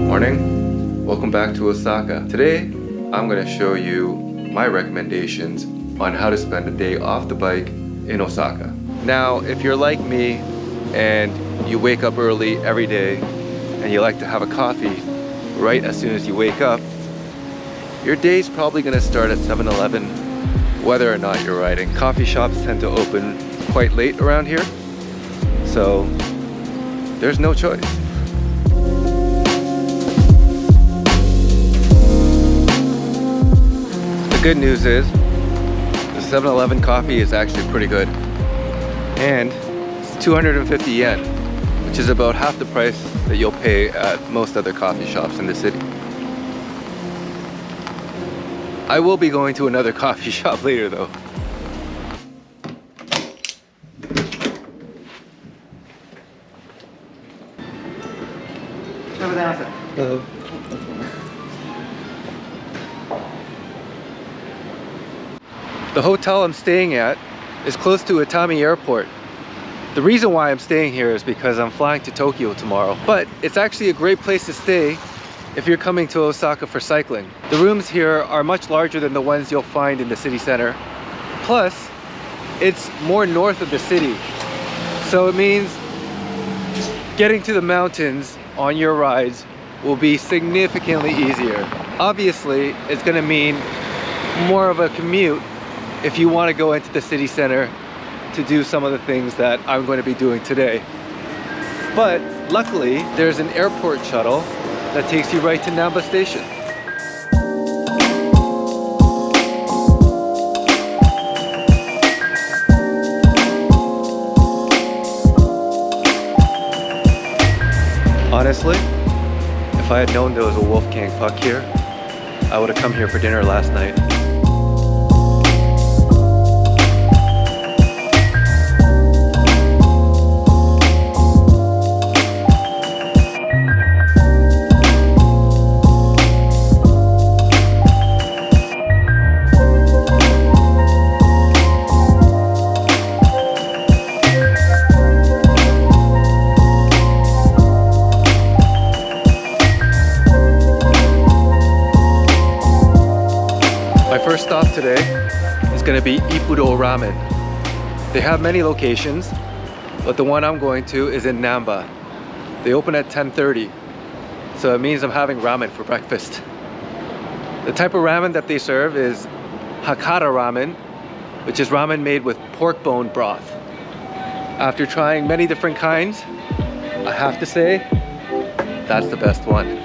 Morning, welcome back to Osaka. Today, I'm going to show you my recommendations on how to spend a day off the bike in Osaka. Now, if you're like me and you wake up early every day and you like to have a coffee right as soon as you wake up, your day's probably going to start at 7-Eleven, whether or not you're riding. Coffee shops tend to open quite late around here, so there's no choice. The good news is the 7-Eleven coffee is actually pretty good, and it's 250 yen, which is about half the price that you'll pay at most other coffee shops in the city. I will be going to another coffee shop later though. Hello. The hotel I'm staying at is close to Atami Airport. The reason why I'm staying here is because I'm flying to Tokyo tomorrow, but it's actually a great place to stay if you're coming to Osaka for cycling. The rooms here are much larger than the ones you'll find in the city center. Plus, it's more north of the city, so it means getting to the mountains on your rides will be significantly easier. Obviously, it's going to mean more of a commute if you want to go into the city center to do some of the things that I'm going to be doing today. But luckily, there's an airport shuttle that takes you right to Namba Station. Honestly, if I had known there was a Wolfgang Puck here, I would have come here for dinner last night. My first stop today is going to be Ippudo Ramen. They have many locations, but the one I'm going to is in Namba. They open at 10:30, so it means I'm having ramen for breakfast. The type of ramen that they serve is Hakata ramen, which is ramen made with pork bone broth. After trying many different kinds, I have to say, that's the best one.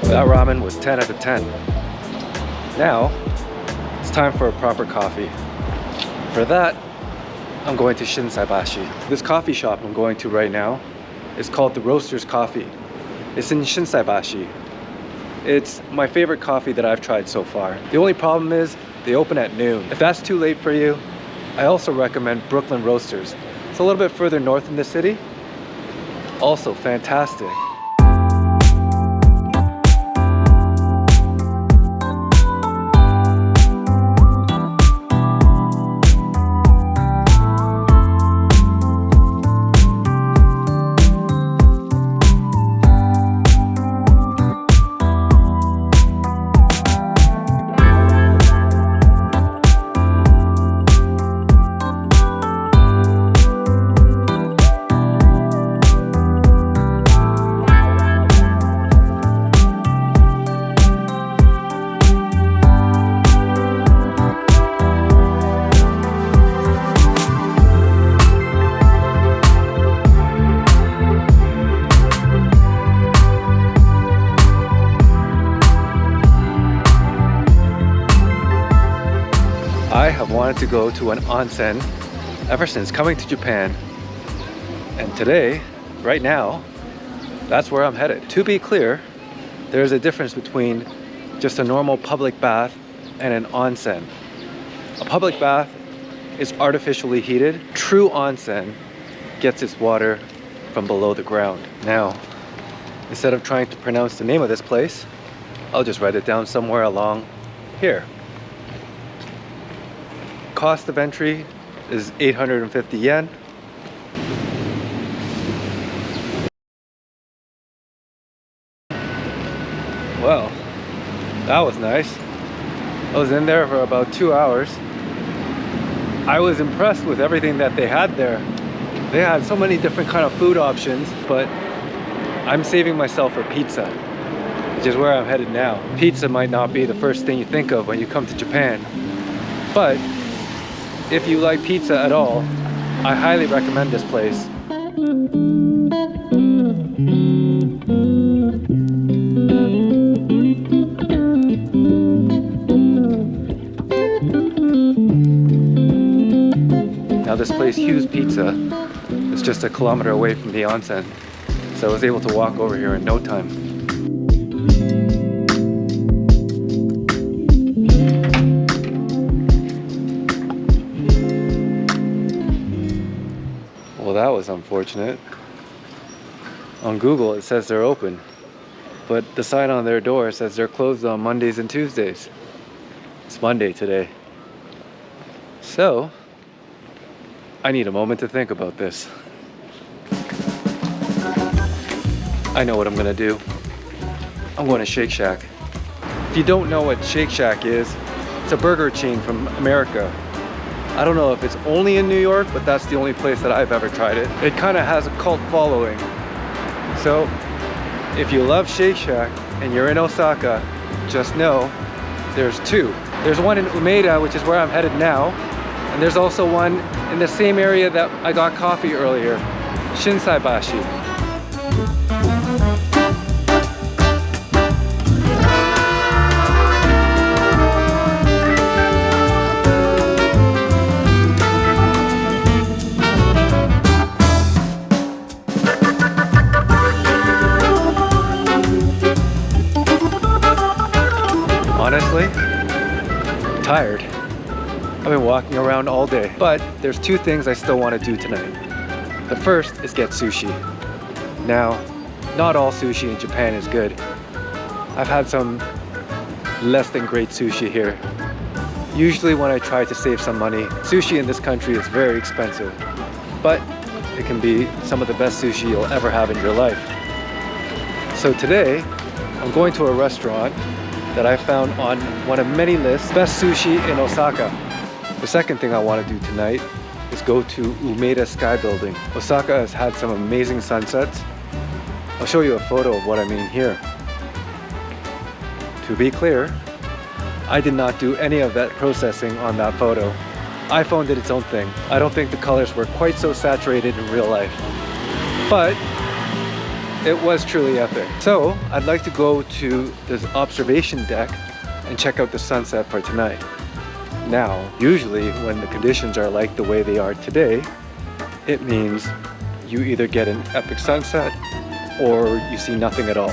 That ramen was 10 out of 10. Now, it's time for a proper coffee. For that, I'm going to Shinsaibashi. This coffee shop I'm going to right now is called The Roaster's Coffee. It's in Shinsaibashi. It's my favorite coffee that I've tried so far. The only problem is they open at noon. If that's too late for you, I also recommend Brooklyn Roasters. It's a little bit further north in the city. Also fantastic. I have wanted to go to an onsen ever since coming to Japan. And today, right now, that's where I'm headed. To be clear, there's a difference between just a normal public bath and an onsen. A public bath is artificially heated. True onsen gets its water from below the ground. Now, instead of trying to pronounce the name of this place, I'll just write it down somewhere along here. Cost of entry is 850 yen. Well, that was nice. I was in there for about 2 hours. I was impressed with everything that they had there. They had so many different kind of food options, but I'm saving myself for pizza, which is where I'm headed now. Pizza might not be the first thing you think of when you come to Japan, but if you like pizza at all, I highly recommend this place. Now this place, Hugh's Pizza, is just a kilometer away from the onsen, so I was able to walk over here in no time. Well, that was unfortunate. On Google it says they're open, but the sign on their door says they're closed on Mondays and Tuesdays. It's Monday today. So, I need a moment to think about this. I know what I'm gonna do. I'm going to Shake Shack. If you don't know what Shake Shack is, it's a burger chain from America. I don't know if it's only in New York, but that's the only place that I've ever tried it. It kind of has a cult following. So if you love Shake Shack and you're in Osaka, just know there's two. There's one in Umeda, which is where I'm headed now, and there's also one in the same area that I got coffee earlier, Shinsaibashi. Honestly, I'm tired. I've been walking around all day, but there's two things I still want to do tonight. The first is get sushi. Now, not all sushi in Japan is good. I've had some less than great sushi here. Usually when I try to save some money, sushi in this country is very expensive, but it can be some of the best sushi you'll ever have in your life. So today, I'm going to a restaurant that I found on one of many lists, best sushi in Osaka. The second thing I want to do tonight is go to Umeda Sky Building. Osaka has had some amazing sunsets. I'll show you a photo of what I mean here. To be clear, I did not do any of that processing on that photo. iPhone did its own thing. I don't think the colors were quite so saturated in real life, but it was truly epic. So I'd like to go to this observation deck and check out the sunset for tonight. Now, usually when the conditions are like the way they are today, it means you either get an epic sunset or you see nothing at all.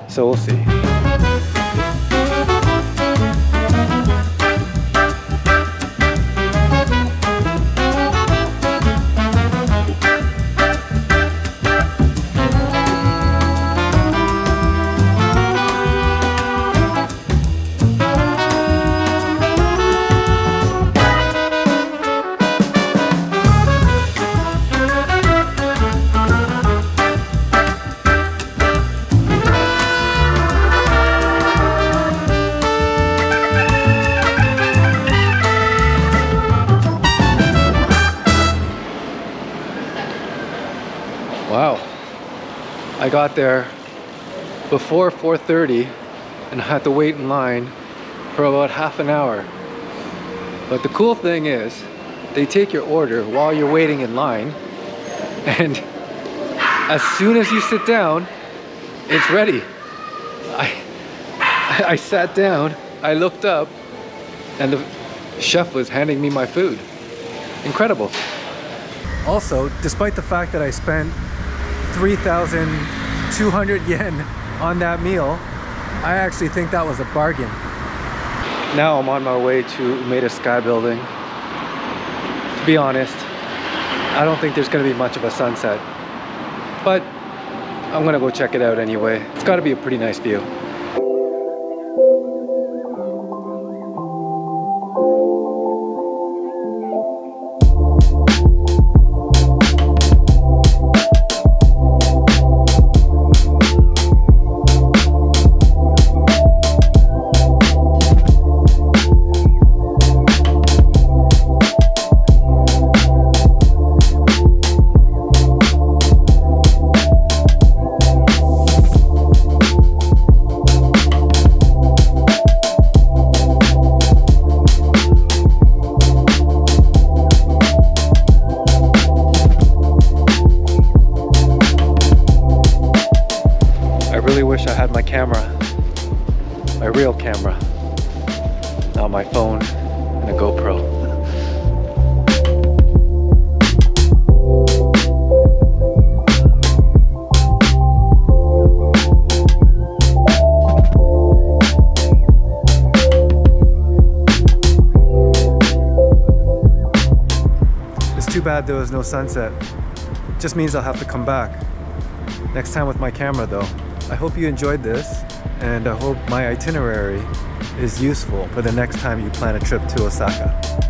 So we'll see. Wow, I got there before 4:30 and I had to wait in line for about half an hour. But the cool thing is, they take your order while you're waiting in line, and as soon as you sit down, it's ready. I sat down, I looked up, and the chef was handing me my food. Incredible. Also, despite the fact that I spent 3,200 yen on that meal, I actually think that was a bargain. Now I'm on my way to Umeda Sky Building. To be honest, I don't think there's going to be much of a sunset, but I'm going to go check it out anyway. It's got to be a pretty nice view. Wish I had my camera, my real camera, not my phone and a GoPro. It's too bad there was no sunset. Just means I'll have to come back next time with my camera though. I hope you enjoyed this, and I hope my itinerary is useful for the next time you plan a trip to Osaka.